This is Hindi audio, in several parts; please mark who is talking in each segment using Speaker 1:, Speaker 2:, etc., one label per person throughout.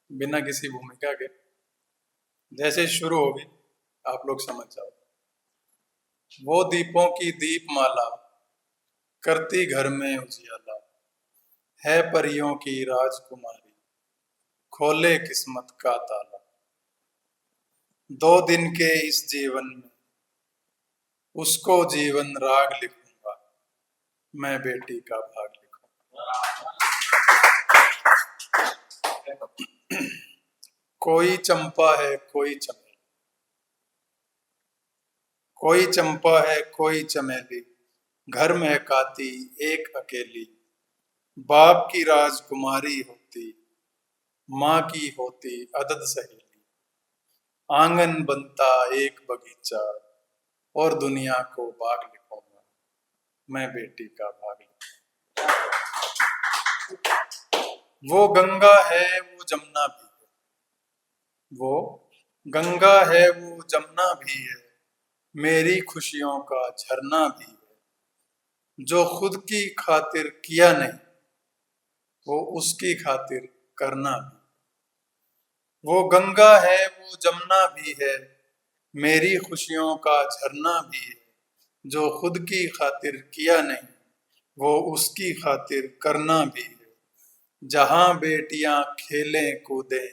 Speaker 1: बिना किसी भूमिका के जैसे शुरू होगी आप लोग समझ जाओ। वो दीपों की दीपमाला करती घर में उजियाला, है परियों की राजकुमारी, खोले किस्मत का ताला। 2 दिन के इस जीवन में उसको जीवन राग लिखूंगा, मैं बेटी का भाग लिखूंगा। कोई चंपा है कोई चमेली, कोई चंपा है कोई चमेली, घर महकाती एक अकेली। बाप की राजकुमारी होती, माँ की होती अदद सहेली। आंगन बनता एक बगीचा, और दुनिया को बाग लिखूंगा, मैं बेटी का भाग लिखूंगा। वो गंगा है वो जमुना भी है, वो गंगा है वो जमुना भी है, मेरी खुशियों का झरना भी है। जो खुद की खातिर किया नहीं, वो उसकी खातिर करना भी। वो गंगा है वो जमुना भी है, मेरी खुशियों का झरना भी है। जो खुद की खातिर किया नहीं, वो उसकी खातिर करना भी है। जहां बेटियां खेलें कूदें,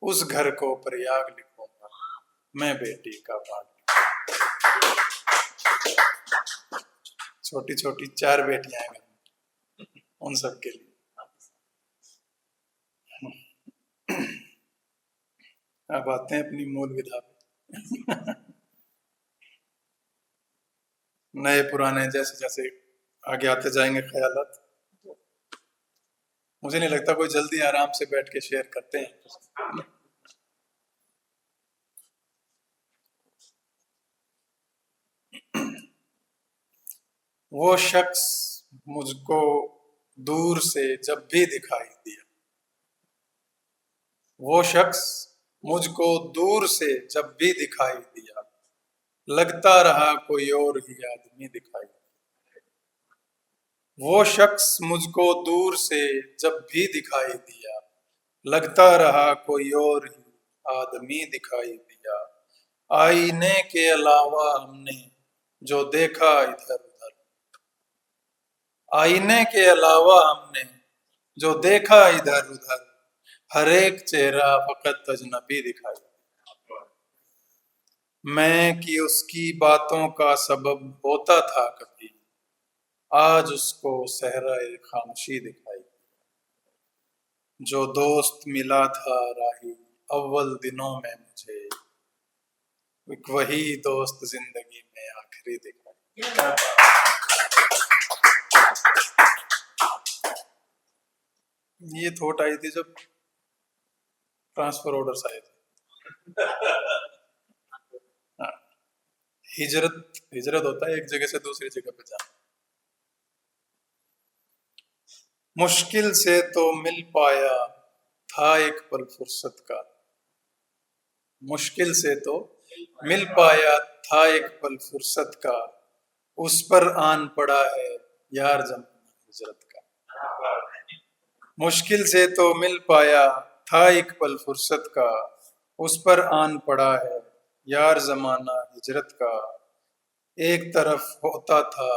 Speaker 1: उस घर को प्रयाग लिखूंगा, मैं बेटी का भाग लिखूंगा। छोटी छोटी 4 बेटियां हैं, उन सब के लिए। अब आते हैं अपनी मूल विधा पे। नए पुराने जैसे जैसे आगे आते जाएंगे ख्यालात, मुझे नहीं लगता कोई जल्दी आराम से बैठ के शेयर करते हैं। वो शख्स मुझको दूर से जब भी दिखाई दिया, वो शख्स मुझको दूर से जब भी दिखाई दिया, लगता रहा कोई और ही आदमी दिखाई दिया। वो शख्स मुझको दूर से जब भी दिखाई दिया, लगता रहा कोई और ही आदमी दिखाई दिया। आईने के अलावा हमने जो देखा इधर उधर, आईने के अलावा हमने जो देखा इधर उधर, हर एक चेहरा फकत अजनबी दिखाई दिया। मैं कि उसकी बातों का सबब होता था कभी, आज उसको सहराए खामोशी दिखाई दी। जो दोस्त मिला था राही अव्वल दिनों में मुझे, एक वही दोस्त जिंदगी में आखिरी दिखाई। ये थॉट आई थी जब ट्रांसफर ऑर्डर्स आए थे। हाँ, हिजरत हिजरत होता है एक जगह से दूसरी जगह पे जाना। मुश्किल से तो मिल पाया था एक पल फुर्सत का, मुश्किल से तो मिल पाया था एक पल फुर्सत का, उस पर आन पड़ा है यार जमाना हिजरत का। मुश्किल से तो मिल पाया था एक पल फुर्सत का, उस पर आन पड़ा है यार जमाना हिजरत का। एक तरफ होता था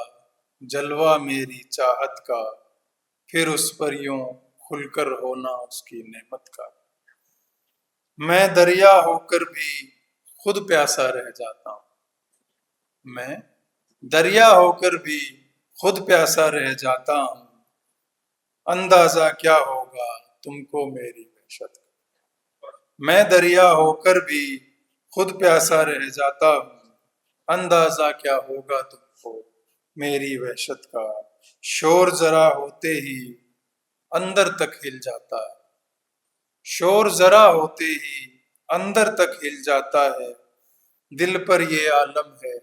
Speaker 1: जलवा मेरी चाहत का, फिर उस पर यूं खुलकर होना उसकी नेमत का। मैं दरिया होकर भी खुद प्यासा रह जाता हूँ, मैं दरिया होकर भी खुद प्यासा रह जाता हूँ। अंदाजा क्या होगा तुमको मेरी वहशत का। मैं दरिया होकर भी खुद प्यासा रह जाता हूँ, अंदाजा क्या होगा तुमको मेरी वहशत का। शोर जरा होते ही अंदर तक हिल जाता है, शोर जरा होते ही अंदर तक हिल जाता है। दिल पर ये आलम है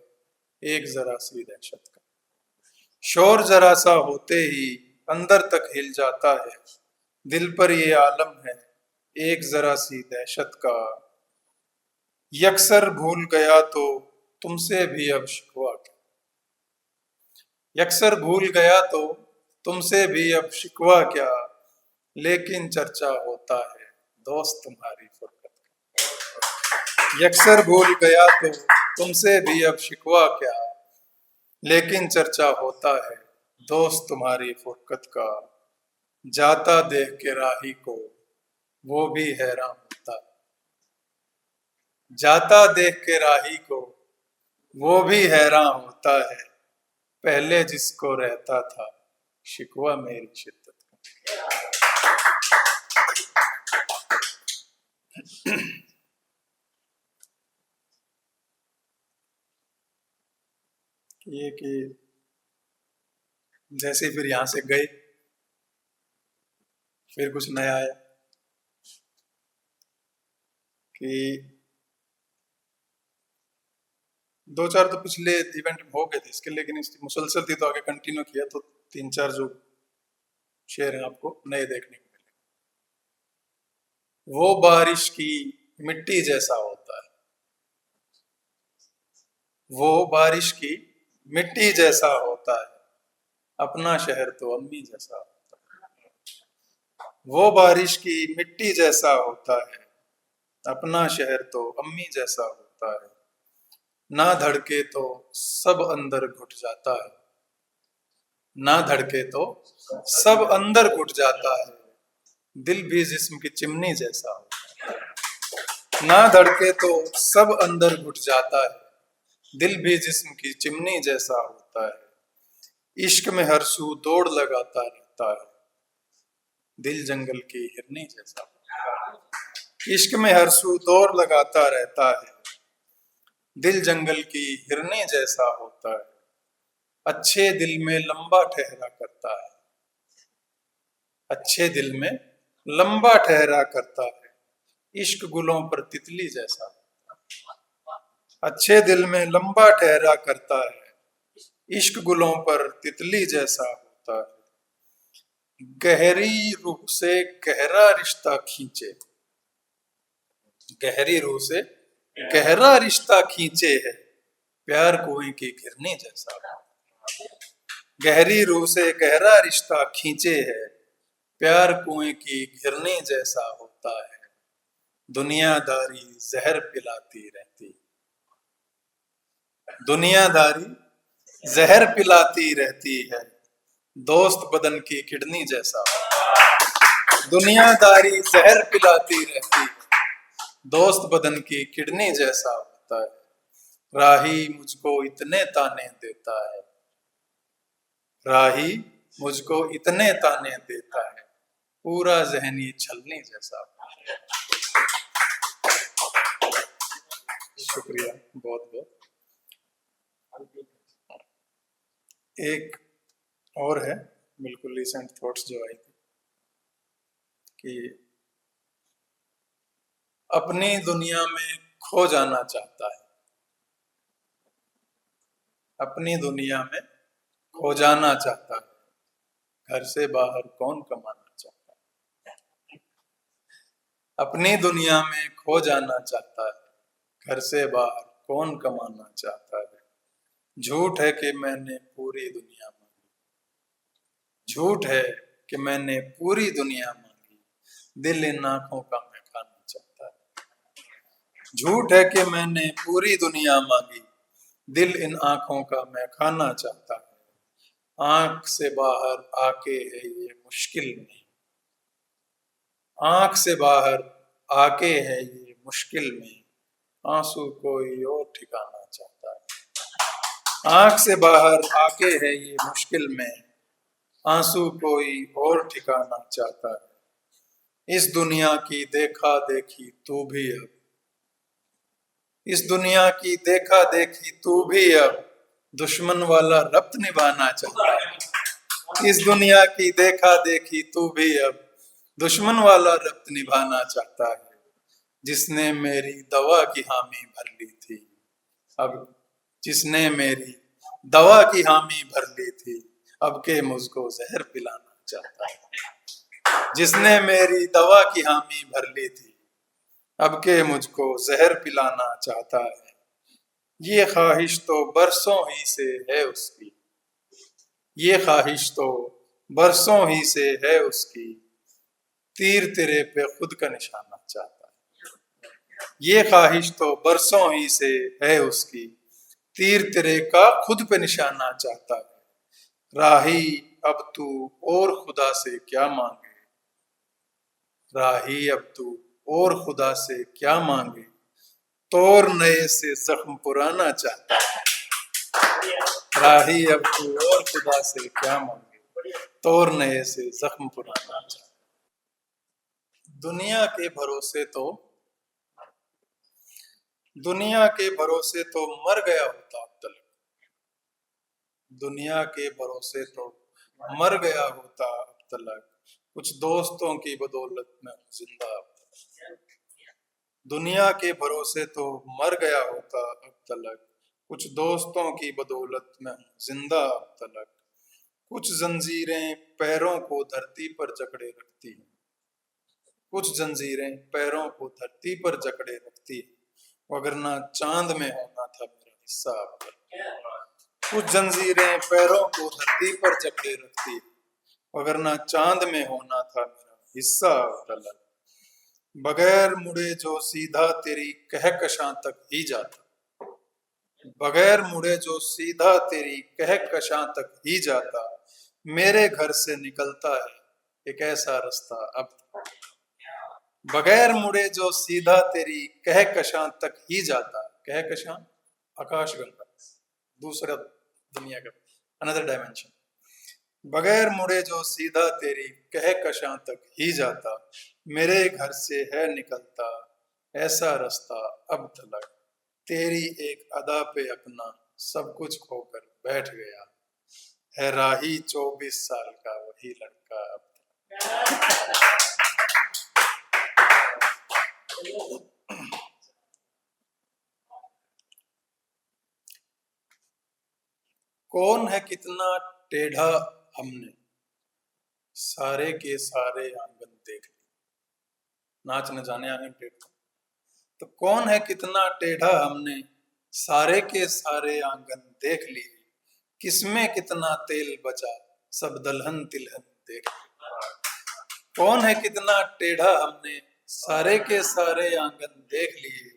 Speaker 1: एक जरा सी दहशत का। शोर जरा सा होते ही अंदर तक हिल जाता है, दिल पर ये आलम है एक जरा सी दहशत का। यकसर भूल गया तो तुमसे भी अब शिकवा क्या, यकसर भूल गया तो तुमसे भी अब शिकवा क्या, लेकिन चर्चा होता है दोस्त तुम्हारी फुरकत का। यकसर भूल गया तो तुमसे भी अब शिकवा क्या, लेकिन चर्चा होता है दोस्त तुम्हारी फुरकत का। जाता देख के राही को वो भी हैरान होता, जाता देख के राही को वो भी हैरान होता है, पहले जिसको रहता था शिकवा मेरी शिद्दत का। ये कि जैसे फिर यहां से गए, फिर कुछ नया आया कि दो चार तो पिछले इवेंट में हो गए थे इसके, लेकिन इसकी मुसलसल थी तो आगे कंटिन्यू किया, तो तीन चार जो शेर हैं आपको नए देखने को मिले। वो बारिश की मिट्टी जैसा होता है, वो बारिश की मिट्टी जैसा होता है, अपना शहर तो अम्मी जैसा होता है। वो बारिश की मिट्टी जैसा होता है, अपना शहर तो अम्मी जैसा होता है। ना धड़के तो सब अंदर घुट जाता है, ना धड़के तो सब अंदर घुट जाता है, दिल भी जिस्म की चिमनी जैसा होता है। ना धड़के तो सब अंदर घुट जाता है, दिल भी जिस्म की चिमनी जैसा होता है। इश्क में हर सू दौड़ लगाता रहता है, दिल जंगल की हिरनी जैसा होता है। इश्क में हर सू दौड़ लगाता रहता है, दिल जंगल की हिरनी जैसा होता है। अच्छे दिल में लंबा ठहरा करता है, अच्छे दिल में लंबा ठहरा करता है, इश्क गुलों पर तितली जैसा होता है। अच्छे दिल में लंबा ठहरा करता है, इश्क गुलों पर तितली जैसा होता है। गहरी रूह से गहरा रिश्ता खींचे, गहरी रूह से गहरा रिश्ता खींचे है, प्यार कुएं की घिरनी जैसा होता है। गहरी रूह से गहरा रिश्ता खींचे है, प्यार कुएं की घिरनी जैसा होता है। दुनियादारी जहर पिलाती रहती, दुनियादारी जहर पिलाती रहती है, दोस्त बदन की किडनी जैसा होता है। दुनियादारी जहर पिलाती रहती है, दोस्त बदन की किडनी जैसा होता है। राही मुझको इतने ताने देता है, राही मुझको इतने ताने देता है, पूरा जहनी छलनी जैसा होता है। शुक्रिया बहुत बहुत। एक और है बिल्कुल रिसेंट थॉट्स जो आई थी कि अपनी दुनिया में खो जाना चाहता है, अपनी दुनिया में खो जाना चाहता है, घर से बाहर कौन कमाना चाहता है। अपनी दुनिया में खो जाना चाहता है, घर से बाहर कौन कमाना चाहता है। झूठ है कि मैंने पूरी दुनिया मांगी, झूठ है कि मैंने पूरी दुनिया मांगी, दिल इन आंखों का मैं खाना चाहता है। झूठ है कि मैंने पूरी दुनिया मांगी, दिल इन आंखों का मैं खाना चाहता है। आंख से बाहर आके है ये मुश्किल में, आंख से बाहर आके है ये मुश्किल में, आंसू कोई और ठिकाना चाहता है। आंख से बाहर आके है ये मुश्किल में, आंसू कोई और ठिकाना चाहता है। इस दुनिया की देखा देखी तू भी अब, इस दुनिया की देखा देखी तू भी अब, दुश्मन वाला रब्त निभाना चाहता है। इस दुनिया की देखा देखी तू भी अब, दुश्मन वाला रब्त निभाना चाहता है। जिसने मेरी दवा की हामी भर ली थी, अब जिसने मेरी दवा की हामी भर ली थी, अब के मुझको जहर पिलाना चाहता है। जिसने मेरी दवा की हामी भर ली थी, अब के मुझको जहर पिलाना चाहता है। ये ख्वाहिश तो बरसों ही से है उसकी, ये ख्वाहिश तो बरसों ही से है उसकी, तीर तेरे पे खुद का निशाना ये ख्वाहिश तो बरसों ही से है उसकी, तीर तेरे का खुद पे निशाना चाहता है। राही अब तू और खुदा से क्या मांगे, राही अब तू और खुदा से क्या मांगे, तोर नए से जख्म पुराना चाहता है। राही अब तू और खुदा से क्या मांगे, तोर नए से जख्म पुराना चाहता है। दुनिया के भरोसे तो मर गया होता अब तक, दुनिया के भरोसे तो मर गया होता अब तलक, कुछ दोस्तों की बदौलत में जिंदा अब तलक। दुनिया के भरोसे तो मर गया होता अब तलक, कुछ दोस्तों की बदौलत में जिंदा अब तलक। कुछ जंजीरें पैरों को धरती पर जकड़े रखती हैं, कुछ जंजीरें पैरों को धरती पर जकड़े रखती हैं, वगरना चांद में होना था मेरा हिस्सा अब तक। कुछ जंजीरें पैरों को धरती पर जकड़े रखती, वगरना चांद में होना था मेरा हिस्सा अब तलक। बगैर मुड़े जो सीधा तेरी कहकशां तक ही जाता, बगैर मुड़े जो सीधा तेरी कहकशां तक ही जाता, मेरे घर से निकलता है एक ऐसा रास्ता अब। बगैर मुड़े जो सीधा तेरी कहकशां तक ही जाता, कहकशां आकाशगंगा, दूसरा दुनिया का अनदर डायमेंशन। बगैर मुड़े जो सीधा तेरी कहकशां तक ही जाता, मेरे घर से है निकलता ऐसा रास्ता अब तलक। तेरी एक अदा पे अपना सब कुछ खोकर बैठ गया, है राही 24 साल का वही लड़का अब तलक। कौन है कितना टेढ़ा हमने, सारे के सारे आंगन देख लिए, नाच न जाने आंगन टेढ़ा। तो कौन है कितना टेढ़ा हमने, सारे के सारे आंगन देख लिए, किसमें कितना तेल बचा सब दलहन तिलहन देख लिए। कौन है कितना टेढ़ा हमने, सारे के सारे आंगन देख लिए,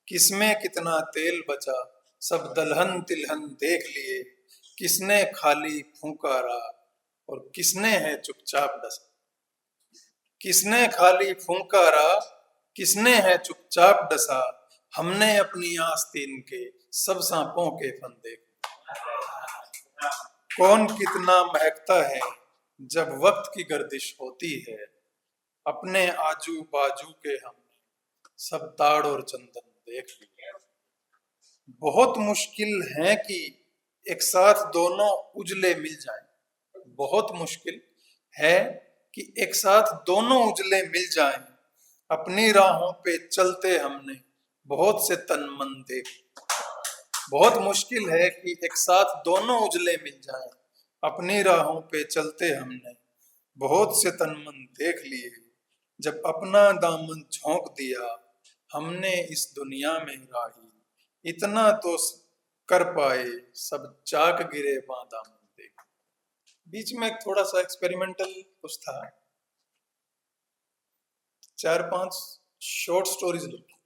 Speaker 1: किसमें कितना तेल बचा सब दलहन तिलहन देख लिए। किसने खाली फूंकारा और किसने है चुपचाप डसा, किसने खाली फूंकारा किसने है चुपचाप डसा, हमने अपनी आस्तीन के सब सांपों के फंदे। कौन कितना महकता है जब वक्त की गर्दिश होती है, अपने आजू बाजू के हमने सब ताड़ और चंदन देख लिए। बहुत मुश्किल है कि एक साथ दोनों उजले मिल जाएं, बहुत मुश्किल है कि एक साथ दोनों उजले मिल जाएं, अपनी राहों पे चलते हमने बहुत से तन मन देख। बहुत मुश्किल है कि एक साथ दोनों उजले मिल जाएं, अपनी राहों पे चलते हमने बहुत से तन मन देख लिए। जब अपना दामन झोंक दिया हमने इस दुनिया में राही, इतना तो कर पाए सब चाक गिरे बादाम देख। बीच में थोड़ा सा एक्सपेरिमेंटल कुछ था, 4-5 शॉर्ट स्टोरीज लिखी,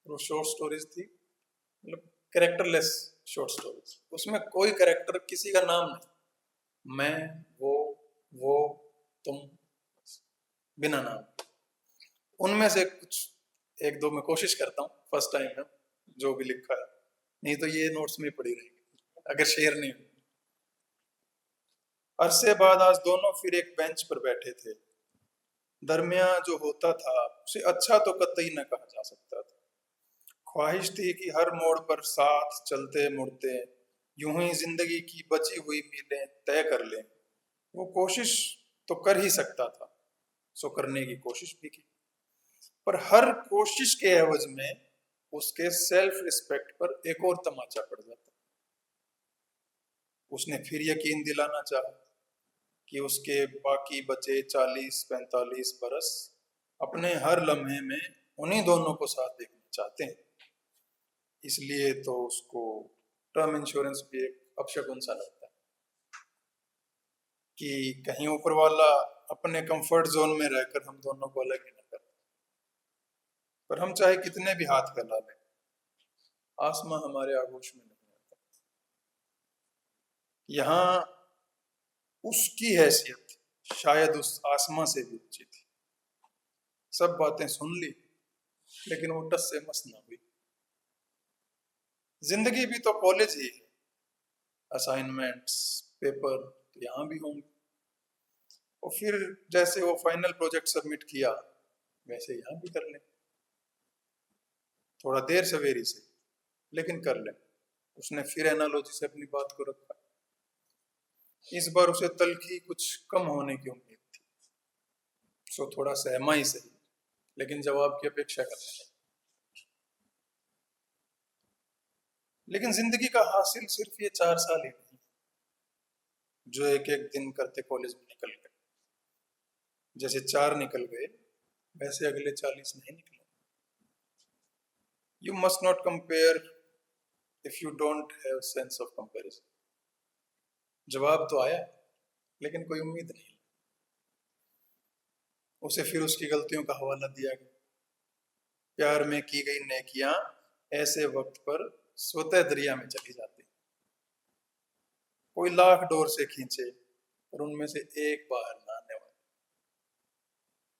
Speaker 1: वो शॉर्ट स्टोरीज थी मतलब कैरेक्टरलेस शॉर्ट स्टोरीज, उसमें कोई कैरेक्टर किसी का नाम नहीं, मैं वो तुम, बिना नाम। उनमें से कुछ एक दो मैं कोशिश करता हूँ, फर्स्ट टाइम है जो भी लिखा है, नहीं तो ये नोट्स में पड़ी रहेगी अगर शेयर नहीं हुई। अरसे बाद आज दोनों फिर एक बेंच पर बैठे थे, दरमिया जो होता था उसे अच्छा तो कतई न कहा जा सकता था। ख्वाहिश थी कि हर मोड़ पर साथ चलते मुड़ते यूं ही जिंदगी की बची हुई मीलें तय कर लें। वो कोशिश तो कर ही सकता था, सो करने की कोशिश भी की, पर हर कोशिश के एवज में उसके सेल्फ रिस्पेक्ट पर एक और तमाचा पड़ जाता। उसने फिर यकीन दिलाना चाहा कि उसके बाकी बचे 40-45 बरस अपने हर लम्हे में उन्हीं दोनों को साथ देखना चाहते हैं। इसलिए तो उसको टर्म इंश्योरेंस भी एक अपशगुन सा लगता है कि कहीं ऊपर वाला अपने कंफर्ट जोन में रहकर हम दोनों को अलग ही न कर। पर हम चाहे कितने भी हाथ फैला लें, आसमां हमारे आगोश में नहीं आता। यहाँ उसकी हैसियत शायद उस आसमां से भी ऊंची थी। सब बातें सुन ली, लेकिन वो टस से मस ना हुई। जिंदगी भी तो कॉलेज ही है, असाइनमेंट्स, पेपर तो यहाँ भी होंगे। और फिर जैसे वो फाइनल प्रोजेक्ट सबमिट किया, वैसे यहाँ भी कर लें, थोड़ा देर सवेरी से, लेकिन कर लें। उसने फिर एनालॉजी से अपनी बात को रखा। इस बार उसे तलखी कुछ कम होने की उम्मीद थी, सो थोड़ा सहमा ही सही, लेकिन जवाब की अपेक्षा करने लगा। लेकिन जिंदगी का हासिल सिर्फ ये 4 साल ही नहीं, जो एक एक दिन करते कॉलेज में निकल गए। जैसे 4 निकल गए, वैसे अगले 40 नहीं निकले। You must not compare if you don't have sense of comparison. जवाब तो आया, लेकिन कोई उम्मीद नहीं। उसे फिर उसकी गलतियों का हवाला दिया गया। प्यार में की गई नेकियां ऐसे वक्त पर स्वतः दरिया में चली जाती। कोई लाख डोर से खींचे, पर उनमें से एक बाहर ना आने वाला।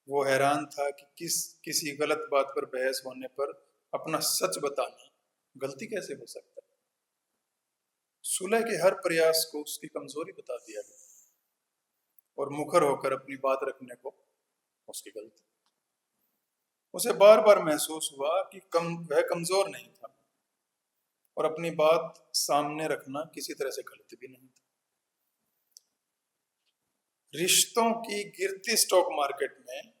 Speaker 1: वो हैरान था कि किसी गलत बात पर बहस होने पर अपना सच बताना गलती कैसे हो सकता है। सुलह के हर प्रयास को उसकी कमजोरी बता दिया गया, और मुखर होकर अपनी बात रखने को उसकी गलती। उसे बार बार महसूस हुआ कि वह कमजोर नहीं था, और अपनी बात सामने रखना किसी तरह से गलत भी नहीं था। रिश्तों की गिरती स्टॉक मार्केट में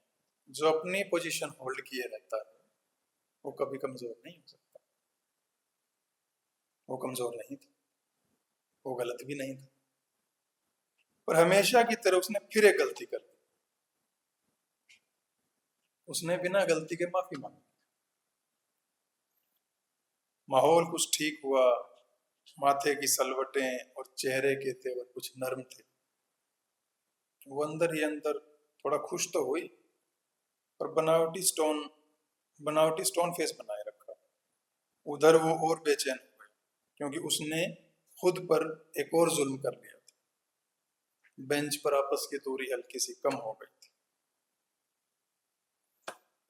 Speaker 1: जो अपनी पोजीशन होल्ड किए रहता है, वो कभी कमजोर नहीं हो सकता। वो कमजोर नहीं था, वो गलत भी नहीं था, पर हमेशा की तरह उसने फिर एक गलती कर दी। उसने बिना गलती के माफी मांगी। माहौल कुछ ठीक हुआ, माथे की सलवटें और चेहरे के तेवर कुछ नर्म थे। वो अंदर ही अंदर थोड़ा खुश तो हुई, पर बनावटी स्टोन फेस बनाए रखा। उधर वो और बेचैन हो गई, क्योंकि उसने खुद पर एक और जुल्म कर लिया था। बेंच पर आपस की दूरी हल्की सी कम हो गई थी।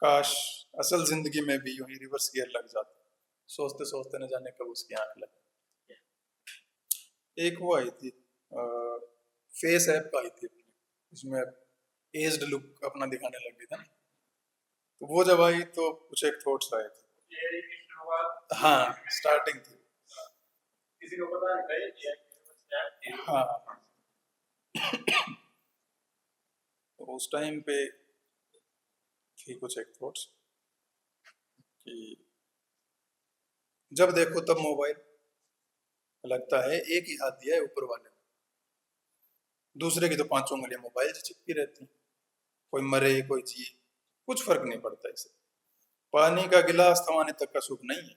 Speaker 1: काश असल जिंदगी में भी यूं ही रिवर्स गियर लग जाता। सोचते सोचते न जाने कब उसकी आंख लगी। एक वो आई थी, फेस ऐप आई थी, उसमें एज्ड लुक अपना दिखाने लग गई था ना। तो वो जब आई तो कुछ एक थॉट्स आए थे। हाँ, स्टार्टिंग थी। किसी को पता नहीं। हाँ, तो उस टाइम पे थी कुछ एक थॉट्स कि जब देखो तब मोबाइल, लगता है एक ही हाथ दिया है ऊपर वाले, दूसरे की तो 5 उंगलियां मोबाइल से चिपकी रहती। कोई मरे कोई जिए, कुछ फर्क नहीं पड़ता इसे। पानी का गिलास थमाने तक का सुख नहीं है,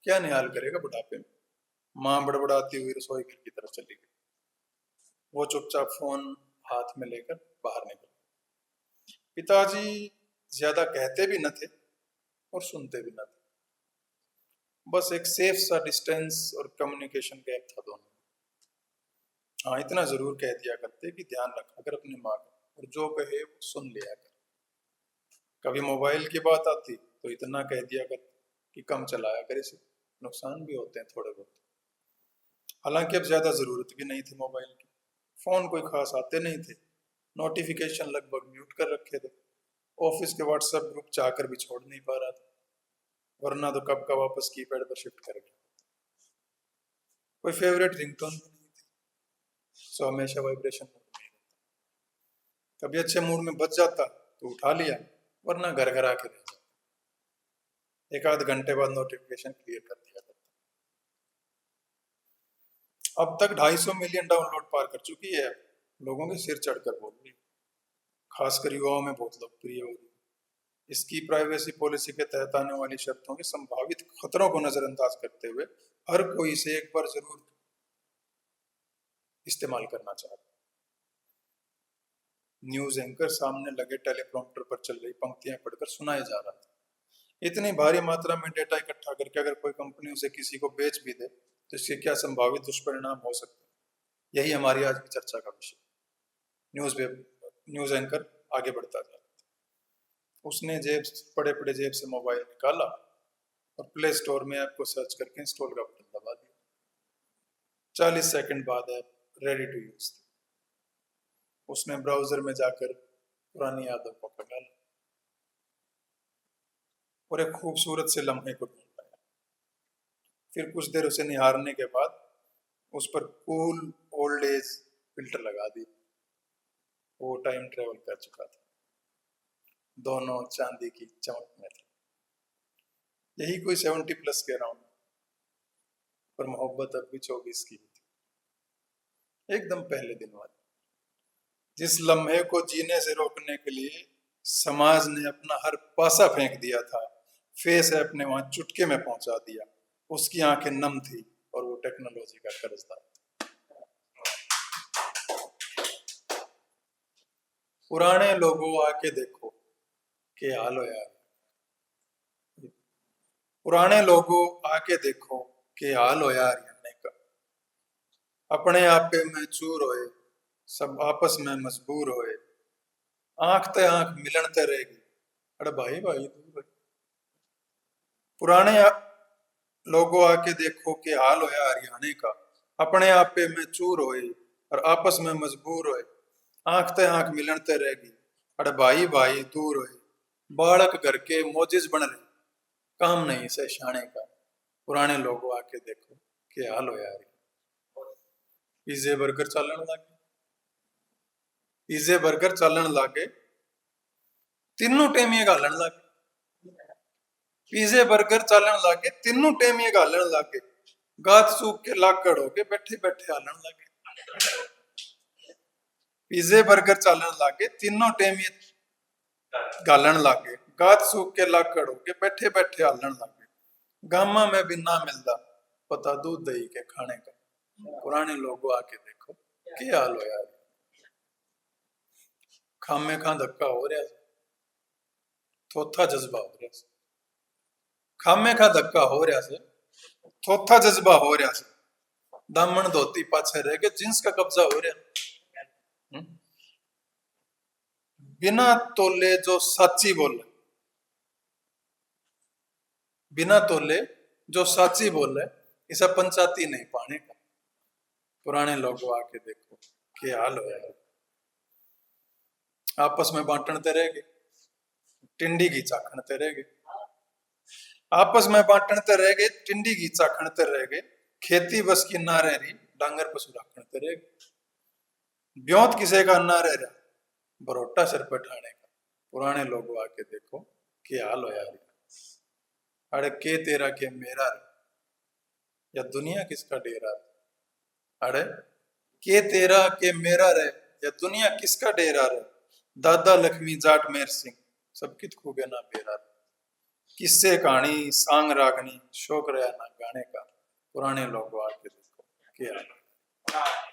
Speaker 1: क्या निहाल करेगा बुढ़ापे में। माँ बड़बड़ाती हुई रसोई घर की तरफ चली गई। वो चुपचाप फोन हाथ में लेकर बाहर निकल। पिताजी ज्यादा कहते भी न थे और सुनते भी न थे। बस एक सेफ सा डिस्टेंस और कम्युनिकेशन गैप था दोनों। हाँ, इतना जरूर कह दिया करते कि ध्यान रखा कर अपनी माँ का, और जो कहे वो सुन लिया कर। कभी मोबाइल की बात आती तो इतना कह दिया कर कि कम चलाया करे, से नुकसान भी होते हैं थोड़े बहुत। हालांकि अब ज्यादा जरूरत भी नहीं थी मोबाइल की। फोन कोई खास आते नहीं थे, नोटिफिकेशन लगभग म्यूट कर रखे थे। ऑफिस के व्हाट्सएप ग्रुप चाहकर भी छोड़ नहीं पा रहा था, वरना तो कब का वापस कीपैड पर शिफ्ट कर गया। कोई फेवरेट रिंगटोन भी नहीं थी, सो हमेशा वाइब्रेशन मोड में ही रहता। कभी अच्छे मूड में बच जाता तो उठा लिया, वरना घर घर आके रह जाता। एक आध घंटे बाद नोटिफिकेशन क्लियर कर दिया करता। अब तक 250 मिलियन डाउनलोड पार कर चुकी है, लोगों के सिर चढ़कर बोल रही, खासकर युवाओं में बहुत लोकप्रिय हो रही। इसकी प्राइवेसी पॉलिसी के तहत आने वाली शर्तों के संभावित खतरों को नजरअंदाज करते हुए हर कोई इसे एक बार जरूर इस्तेमाल करना चाहता। न्यूज एंकर सामने लगे टेलीप्रॉम्प्टर पर चल रही पंक्तियां पढ़कर सुनाया जा रहा था। इतनी भारी मात्रा में डेटा इकट्ठा करके अगर कोई कंपनी उसे किसी को बेच भी दे तो इसके क्या संभावित दुष्परिणाम हो सकते हैं, यही हमारी आज की चर्चा का विषय। न्यूज एंकर आगे बढ़ता जा रहा था। उसने पड़े पड़े जेब से मोबाइल निकाला और प्ले स्टोर में ऐप को सर्च करके इंस्टॉल का बटन दबा दिया। 40 सेकंड बाद ऐप रेडी टू यूज थी। उसने ब्राउजर में जाकर पुरानी यादों को पकड़ा और एक खूबसूरत से लम्हे को ढूंढ पाया। फिर कुछ देर उसे निहारने के बाद उस पर कूल ओल्ड एज फिल्टर लगा दी। वो टाइम ट्रेवल कर चुका था, दोनों चांदी की चमक में थे। यही कोई 70+ के अराउंड, पर मोहब्बत अब भी 24 की थी, एकदम पहले दिन वाली। जिस लम्हे को जीने से रोकने के लिए समाज ने अपना हर पासा फेंक दिया था, फेस ऐप ने वहां चुटके में पहुंचा दिया। उसकी आंखें नम थी और वो टेक्नोलॉजी का कर्जदार था। पुराने लोगों आके देखो के हाल हो यार, पुराने लोगों आके देखो के हाल हो यार, याने का अपने आप पे में चूर होए, सब आपस में मजबूर होए, आंख ते आंख मिलन ते रहेगी, अरे भाई भाई दूर। पुराने लोगों आके देखो के हाल होया हरियाणे का, अपने आप पे में चूर होए और आपस में मजबूर होए, आंख ते आंख मिलन ते रहेगी, अरे भाई भाई दूर होए। बालक घर के मोजिज बन रहे, काम नहीं से शाने का, पुराने लोगों आके देखो के हाल होया हरियाणे। पिज़्ज़े बर्गर चलन लगे, पिज़्ज़े बर्गर चलन लागे, तीनों टाइम ये गालन लागे। पिज़्ज़े बर्गर चलन लागे, तीनों टाइम ये गालन लागे, गात सूख के लाकड़ होके बैठे बैठे हालन लागे। पिज़्ज़े बर्गर चलन लागे, तीनों टाइम ये गालन लागे, गात सूख के लाकड़ होके बैठे बैठे हालन लागे। गामा में भी ना मिलता पता दूध दही के खाने का, पुराने लोगों आके देखो क्या हाल हो यार। खामे खां धक्का हो रहा, थोथा जज्बा हो रहा, खामे खा धक्का हो रहा से, थोथा जज्बा हो रहा से, दामन धोती पाछे रह गए, जींस का कब्जा हो रहा। बिना तोले जो साची बोले, बिना तोले जो साची बोले, इसे पंचाती नहीं पाने का, पुराने लोगों आके देखो क्या हाल हो यार। आपस में बांटते रहेंगे, टिंडी गीचा खणते रहेंगे, आपस में बांटते रहेंगे, टिंडी गीचा खणते रहेंगे, खेती बस की ना रह रही, डांगर पशु रखते रहेंगे, ब्योत किसे का ना रह रहा, बरोटा सिर पर ठाने का, पुराने लोगों आके देखो क्या हाल हो यार। अरे के तेरा के मेरा रे, या दुनिया किसका डेरा रे, अरे के तेरा के मेरा रे, या दुनिया किसका डेरा रे, दादा लक्ष्मी जाट मेर सिंह सब कित खूबे ना बेरा रे, किस्से कहानी सांग रागनी शौक रहा ना गाने का, पुराने लोगों आके देखो क्या हाल।